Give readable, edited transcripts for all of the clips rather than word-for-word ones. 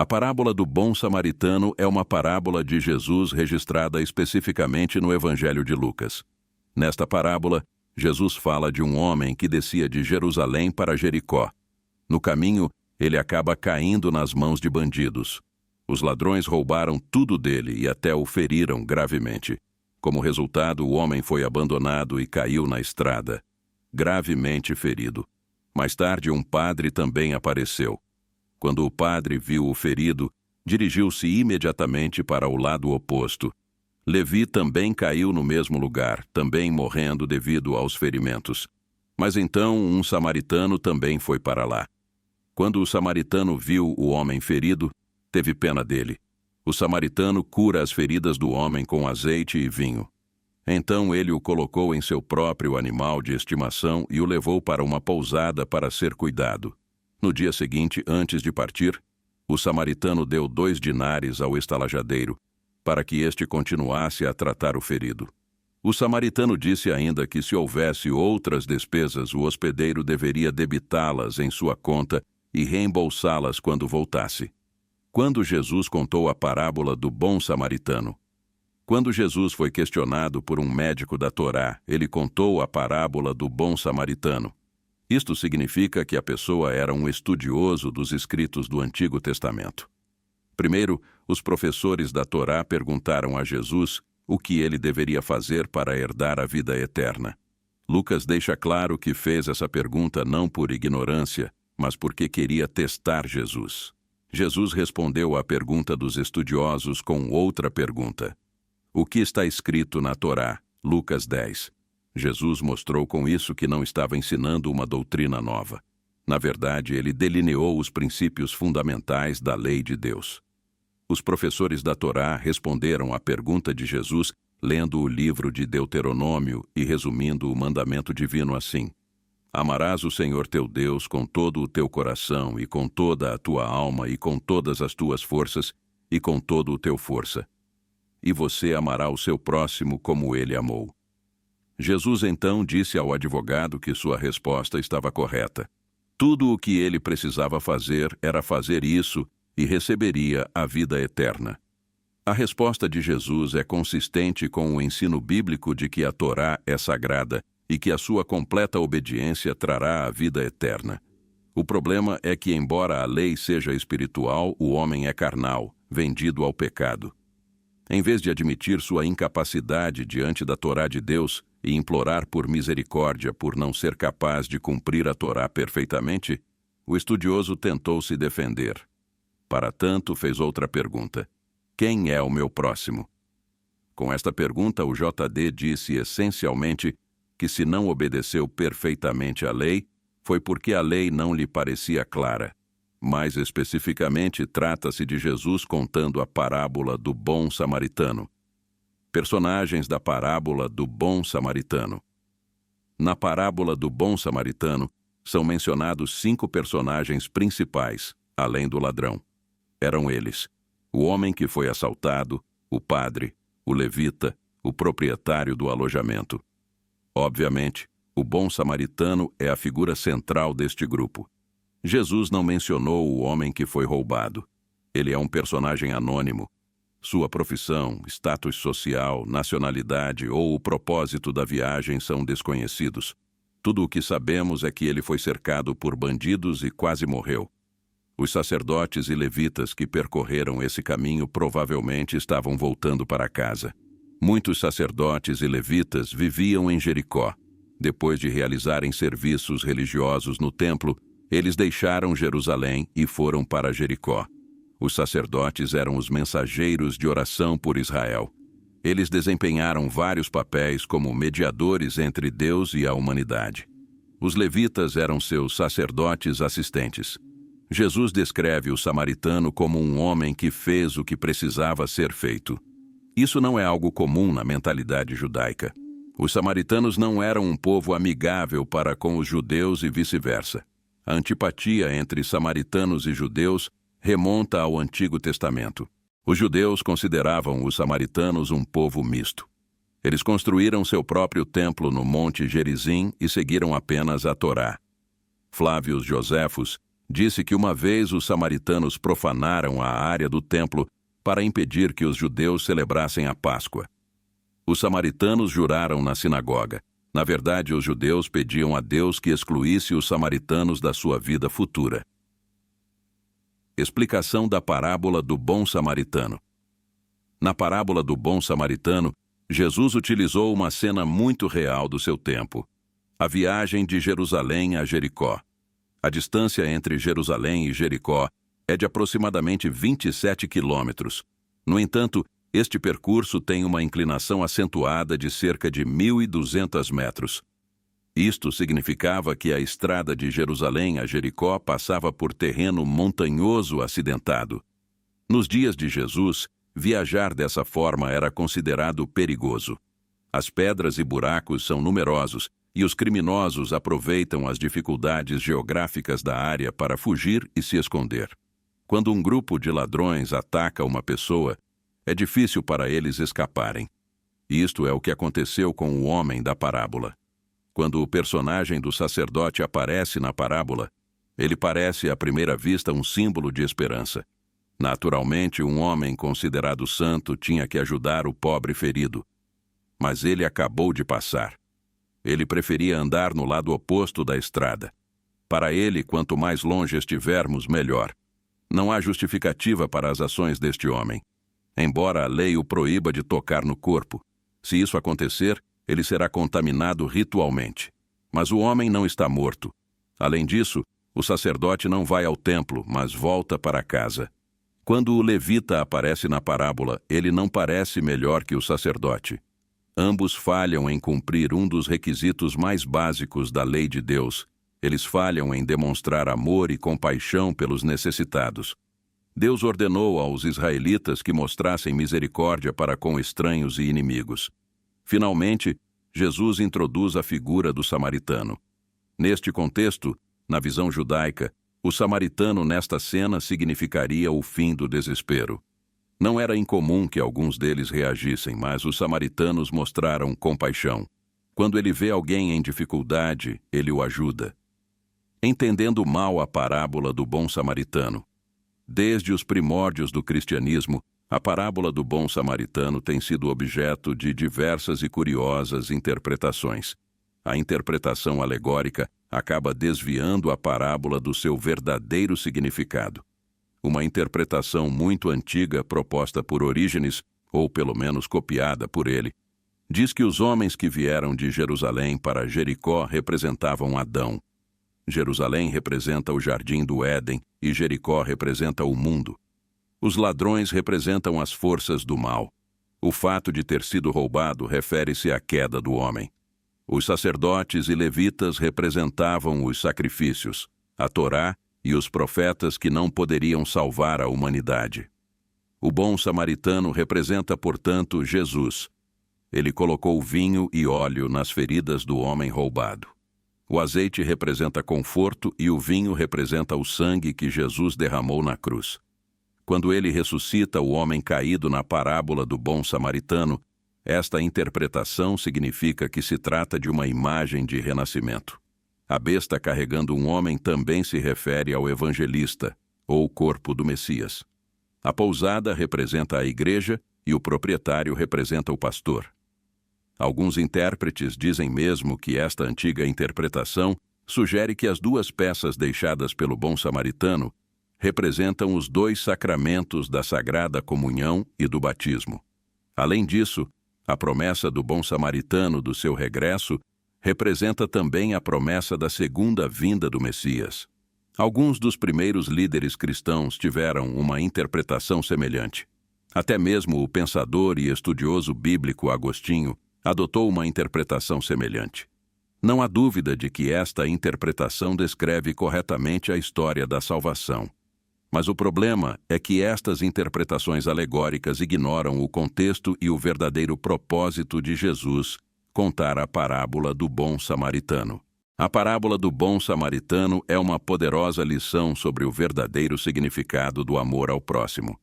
A parábola do bom samaritano é uma parábola de Jesus registrada especificamente no Evangelho de Lucas. Nesta parábola, Jesus fala de um homem que descia de Jerusalém para Jericó. No caminho, ele acaba caindo nas mãos de bandidos. Os ladrões roubaram tudo dele e até o feriram gravemente. Como resultado, o homem foi abandonado e caiu na estrada, gravemente ferido. Mais tarde, um padre também apareceu. Quando o padre viu o ferido, dirigiu-se imediatamente para o lado oposto. Levi também caiu no mesmo lugar, também morrendo devido aos ferimentos. Mas então um samaritano também foi para lá. Quando o samaritano viu o homem ferido, teve pena dele. O samaritano cura as feridas do homem com azeite e vinho. Então ele o colocou em seu próprio animal de estimação e o levou para uma pousada para ser cuidado. No dia seguinte, antes de partir, o samaritano deu 2 dinares ao estalajadeiro, para que este continuasse a tratar o ferido. O samaritano disse ainda que se houvesse outras despesas, o hospedeiro deveria debitá-las em sua conta e reembolsá-las quando voltasse. Quando Jesus contou a parábola do bom samaritano. Quando Jesus foi questionado por um médico da Torá, ele contou a parábola do bom samaritano. Isto significa que a pessoa era um estudioso dos escritos do Antigo Testamento. Primeiro, os professores da Torá perguntaram a Jesus o que ele deveria fazer para herdar a vida eterna. Lucas deixa claro que fez essa pergunta não por ignorância, mas porque queria testar Jesus. Jesus respondeu à pergunta dos estudiosos com outra pergunta. O que está escrito na Torá? Lucas 10. Jesus mostrou com isso que não estava ensinando uma doutrina nova. Na verdade, ele delineou os princípios fundamentais da lei de Deus. Os professores da Torá responderam à pergunta de Jesus lendo o livro de Deuteronômio e resumindo o mandamento divino assim: Amarás o Senhor teu Deus com todo o teu coração e com toda a tua alma e com todas as tuas forças e com todo o teu força. E você amará o seu próximo como ele amou. Jesus então disse ao advogado que sua resposta estava correta. Tudo o que ele precisava fazer era fazer isso e receberia a vida eterna. A resposta de Jesus é consistente com o ensino bíblico de que a Torá é sagrada e que a sua completa obediência trará a vida eterna. O problema é que, embora a lei seja espiritual, o homem é carnal, vendido ao pecado. Em vez de admitir sua incapacidade diante da Torá de Deus e implorar por misericórdia por não ser capaz de cumprir a Torá perfeitamente, o estudioso tentou se defender. Para tanto, fez outra pergunta: quem é o meu próximo? Com esta pergunta, o JD disse essencialmente que se não obedeceu perfeitamente à lei, foi porque a lei não lhe parecia clara. Mais especificamente, trata-se de Jesus contando a parábola do bom samaritano. Personagens da parábola do bom samaritano. Na parábola do bom samaritano, são mencionados 5 personagens principais, além do ladrão. Eram eles: o homem que foi assaltado, o padre, o levita, o proprietário do alojamento. Obviamente, o bom samaritano é a figura central deste grupo. Jesus não mencionou o homem que foi roubado. Ele é um personagem anônimo. Sua profissão, status social, nacionalidade ou o propósito da viagem são desconhecidos. Tudo o que sabemos é que ele foi cercado por bandidos e quase morreu. Os sacerdotes e levitas que percorreram esse caminho provavelmente estavam voltando para casa. Muitos sacerdotes e levitas viviam em Jericó. Depois de realizarem serviços religiosos no templo, eles deixaram Jerusalém e foram para Jericó. Os sacerdotes eram os mensageiros de oração por Israel. Eles desempenharam vários papéis como mediadores entre Deus e a humanidade. Os levitas eram seus sacerdotes assistentes. Jesus descreve o samaritano como um homem que fez o que precisava ser feito. Isso não é algo comum na mentalidade judaica. Os samaritanos não eram um povo amigável para com os judeus e vice-versa. A antipatia entre samaritanos e judeus remonta ao Antigo Testamento. Os judeus consideravam os samaritanos um povo misto. Eles construíram seu próprio templo no Monte Gerizim e seguiram apenas a Torá. Flávio Joséfos Disse que uma vez os samaritanos profanaram a área do templo para impedir que os judeus celebrassem a Páscoa. Os samaritanos juraram na sinagoga. Na verdade, os judeus pediam a Deus que excluísse os samaritanos da sua vida futura. Explicação da parábola do bom samaritano. Na parábola do bom samaritano, Jesus utilizou uma cena muito real do seu tempo: a viagem de Jerusalém a Jericó. A distância entre Jerusalém e Jericó é de aproximadamente 27 quilômetros. No entanto, este percurso tem uma inclinação acentuada de cerca de 1.200 metros. Isto significava que a estrada de Jerusalém a Jericó passava por terreno montanhoso acidentado. Nos dias de Jesus, viajar dessa forma era considerado perigoso. As pedras e buracos são numerosos e os criminosos aproveitam as dificuldades geográficas da área para fugir e se esconder. Quando um grupo de ladrões ataca uma pessoa, é difícil para eles escaparem. Isto é o que aconteceu com o homem da parábola. Quando o personagem do sacerdote aparece na parábola, ele parece à primeira vista um símbolo de esperança. Naturalmente, um homem considerado santo tinha que ajudar o pobre ferido. Mas ele acabou de passar. Ele preferia andar no lado oposto da estrada. Para ele, quanto mais longe estivermos, melhor. Não há justificativa para as ações deste homem. Embora a lei o proíba de tocar no corpo, se isso acontecer, ele será contaminado ritualmente. Mas o homem não está morto. Além disso, o sacerdote não vai ao templo, mas volta para casa. Quando o levita aparece na parábola, ele não parece melhor que o sacerdote. Ambos falham em cumprir um dos requisitos mais básicos da lei de Deus. Eles falham em demonstrar amor e compaixão pelos necessitados. Deus ordenou aos israelitas que mostrassem misericórdia para com estranhos e inimigos. Finalmente, Jesus introduz a figura do samaritano. Neste contexto, na visão judaica, o samaritano nesta cena significaria o fim do desespero. Não era incomum que alguns deles reagissem, mas os samaritanos mostraram compaixão. Quando ele vê alguém em dificuldade, ele o ajuda. Entendendo mal a parábola do bom samaritano. Desde os primórdios do cristianismo, a parábola do bom samaritano tem sido objeto de diversas e curiosas interpretações. A interpretação alegórica acaba desviando a parábola do seu verdadeiro significado. Uma interpretação muito antiga proposta por Orígenes, ou pelo menos copiada por ele, diz que os homens que vieram de Jerusalém para Jericó representavam Adão. Jerusalém representa o jardim do Éden e Jericó representa o mundo. Os ladrões representam as forças do mal. O fato de ter sido roubado refere-se à queda do homem. Os sacerdotes e levitas representavam os sacrifícios, a Torá e os profetas que não poderiam salvar a humanidade. O bom samaritano representa, portanto, Jesus. Ele colocou vinho e óleo nas feridas do homem roubado. O azeite representa conforto e o vinho representa o sangue que Jesus derramou na cruz. Quando ele ressuscita o homem caído na parábola do bom samaritano, esta interpretação significa que se trata de uma imagem de renascimento. A besta carregando um homem também se refere ao evangelista, ou corpo do Messias. A pousada representa a igreja e o proprietário representa o pastor. Alguns intérpretes dizem mesmo que esta antiga interpretação sugere que as duas peças deixadas pelo bom samaritano representam os dois sacramentos da Sagrada Comunhão e do batismo. Além disso, a promessa do bom samaritano do seu regresso representa também a promessa da segunda vinda do Messias. Alguns dos primeiros líderes cristãos tiveram uma interpretação semelhante. Até mesmo o pensador e estudioso bíblico Agostinho adotou uma interpretação semelhante. Não há dúvida de que esta interpretação descreve corretamente a história da salvação. Mas o problema é que estas interpretações alegóricas ignoram o contexto e o verdadeiro propósito de Jesus contar a parábola do bom samaritano. A parábola do bom samaritano é uma poderosa lição sobre o verdadeiro significado do amor ao próximo.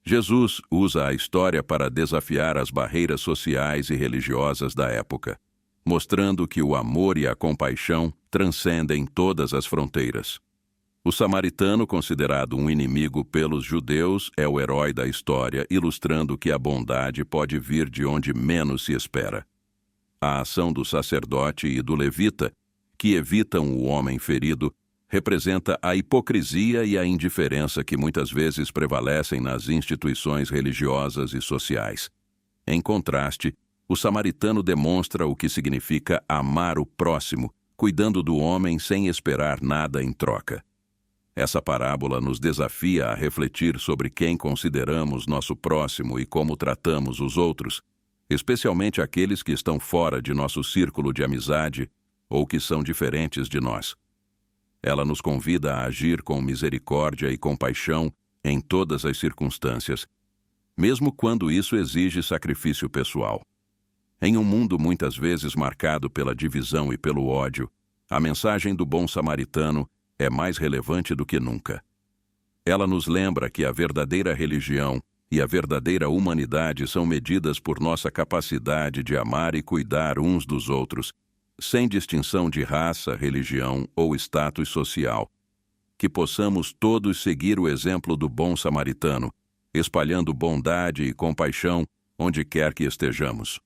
Jesus usa a história para desafiar as barreiras sociais e religiosas da época, mostrando que o amor e a compaixão transcendem todas as fronteiras. O samaritano, considerado um inimigo pelos judeus, é o herói da história, ilustrando que a bondade pode vir de onde menos se espera. A ação do sacerdote e do levita, que evitam o homem ferido, representa a hipocrisia e a indiferença que muitas vezes prevalecem nas instituições religiosas e sociais. Em contraste, o samaritano demonstra o que significa amar o próximo, cuidando do homem sem esperar nada em troca. Essa parábola nos desafia a refletir sobre quem consideramos nosso próximo e como tratamos os outros, especialmente aqueles que estão fora de nosso círculo de amizade ou que são diferentes de nós. Ela nos convida a agir com misericórdia e compaixão em todas as circunstâncias, mesmo quando isso exige sacrifício pessoal. Em um mundo muitas vezes marcado pela divisão e pelo ódio, a mensagem do bom samaritano é mais relevante do que nunca. Ela nos lembra que a verdadeira religião e a verdadeira humanidade são medidas por nossa capacidade de amar e cuidar uns dos outros, sem distinção de raça, religião ou status social. Que possamos todos seguir o exemplo do bom samaritano, espalhando bondade e compaixão onde quer que estejamos.